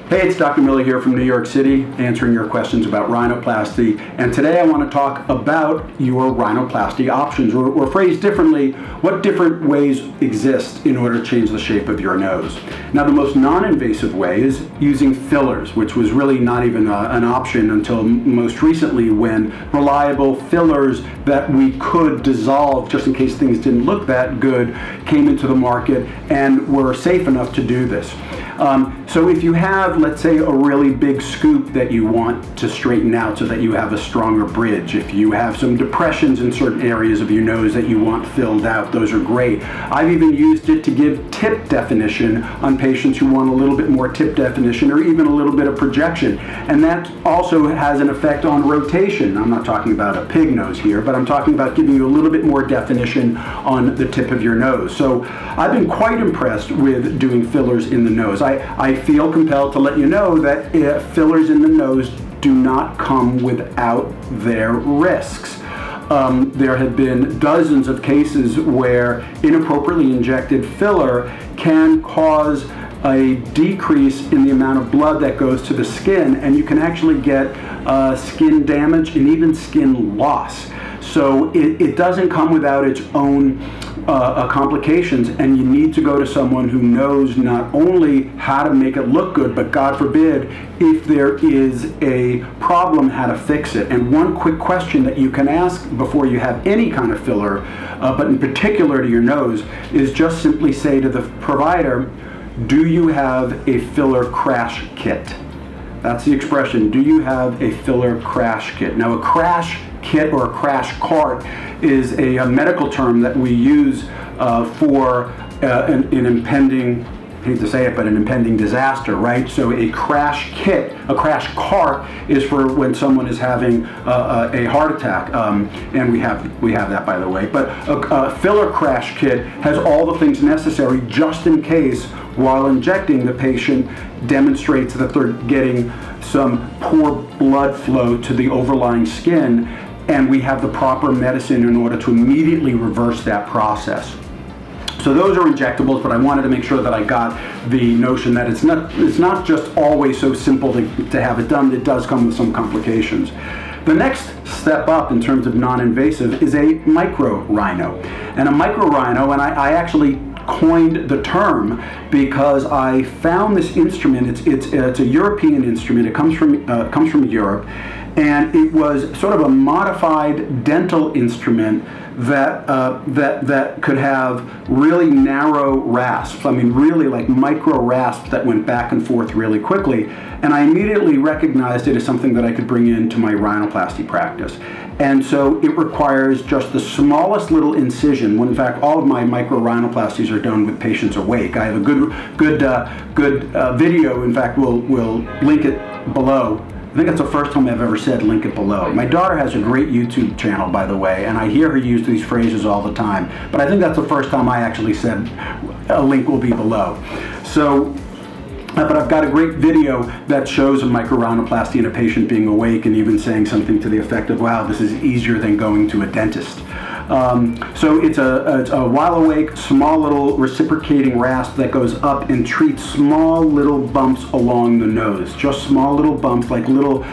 Hey, it's Dr. Miller here from New York City, answering your questions about rhinoplasty. And today I want to talk about your rhinoplasty options, or phrased differently, what different ways exist in order to change the shape of your nose. Now, the most non-invasive way is using fillers, which was really not even an option until most recently, when reliable fillers that we could dissolve just in case things didn't look that good came into the market and were safe enough to do this. So if you have, let's say, a really big scoop that you want to straighten out so that you have a stronger bridge, if you have some depressions in certain areas of your nose that you want filled out, those are great. I've even used it to give tip definition on patients who want a little bit more tip definition or even a little bit of projection. And that also has an effect on rotation. I'm not talking about a pig nose here, but I'm talking about giving you a little bit more definition on the tip of your nose. So I've been quite impressed with doing fillers in the nose. I feel compelled to let you know that fillers in the nose do not come without their risks. There have been dozens of cases where inappropriately injected filler can cause a decrease in the amount of blood that goes to the skin, and you can actually get skin damage and even skin loss. So it doesn't come without its own complications, and you need to go to someone who knows not only how to make it look good, but God forbid, if there is a problem, how to fix it. And one quick question that you can ask before you have any kind of filler, but in particular to your nose, is just simply say to the provider, do you have a filler crash kit? That's the expression. Do you have a filler crash kit? Now, a crash kit or a crash cart is a medical term that we use for an impending, I hate to say it, but an impending disaster, right? So a crash kit, a crash cart, is for when someone is having a heart attack, and we have that, by the way. But a filler crash kit has all the things necessary just in case, while injecting, the patient demonstrates that they're getting some poor blood flow to the overlying skin, and we have the proper medicine in order to immediately reverse that process. So those are injectables, but I wanted to make sure that I got the notion that it's not just always so simple to have it done. It does come with some complications. The next step up in terms of non-invasive is a micro-rhino. And a micro-rhino, and I actually coined the term because I found this instrument. It's a European instrument. It comes from Europe, and it was sort of a modified dental instrument that could have really narrow rasps. I mean, really like micro rasps that went back and forth really quickly. And I immediately recognized it as something that I could bring into my rhinoplasty practice. And so it requires just the smallest little incision. When in fact, all of my micro-rhinoplasties are done with patients awake. I have a good video. In fact, we'll link it below. I think that's the first time I've ever said link it below. My daughter has a great YouTube channel, by the way, and I hear her use these phrases all the time. But I think that's the first time I actually said a link will be below. So, but I've got a great video that shows a micro-rhinoplasty and a patient being awake and even saying something to the effect of, wow, this is easier than going to a dentist. So it's a while awake, small little reciprocating rasp that goes up and treats small little bumps along the nose. Just small little bumps, like little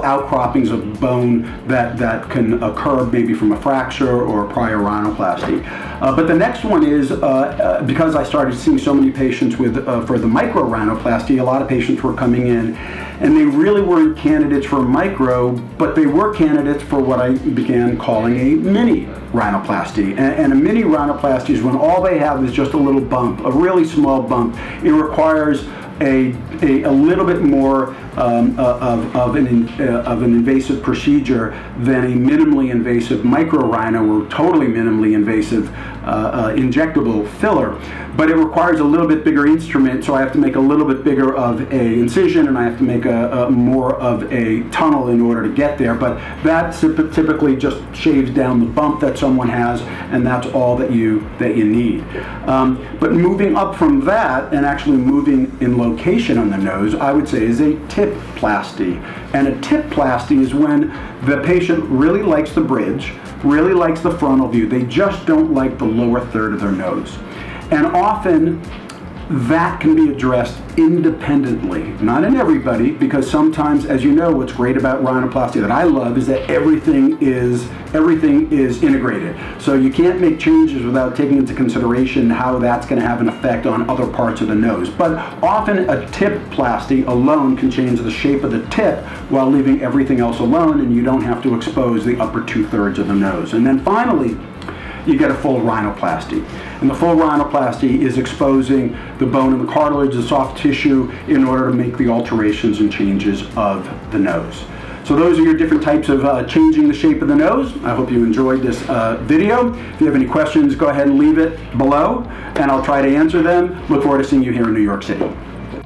outcroppings of bone that can occur maybe from a fracture or a prior rhinoplasty. But the next one is, because I started seeing so many patients for the micro-rhinoplasty, a lot of patients were coming in and they really weren't candidates for micro, but they were candidates for what I began calling a mini-rhinoplasty. And a mini-rhinoplasty is when all they have is just a little bump, a really small bump. It requires a little bit more of an invasive procedure than a minimally invasive micro-rhino or totally minimally invasive injectable filler. But it requires a little bit bigger instrument, so I have to make a little bit bigger of a incision, and I have to make a more of a tunnel in order to get there. But that typically just shaves down the bump that someone has, and that's all that you need. But moving up from that, and actually moving in location on the nose, I would say is a Tip-Plasty. And a Tip-Plasty is when the patient really likes the bridge, really likes the frontal view. They just don't like the lower third of their nose. And often that can be addressed independently. Not in everybody, because sometimes, as you know, what's great about rhinoplasty that I love is that everything is integrated. So you can't make changes without taking into consideration how that's going to have an effect on other parts of the nose. But often a Tip-Plasty alone can change the shape of the tip while leaving everything else alone, and you don't have to expose the upper 2/3 of the nose. And then finally, you get a full rhinoplasty. And the full rhinoplasty is exposing the bone and the cartilage, the soft tissue, in order to make the alterations and changes of the nose. So those are your different types of changing the shape of the nose. I hope you enjoyed this video. If you have any questions, go ahead and leave it below, and I'll try to answer them. Look forward to seeing you here in New York City.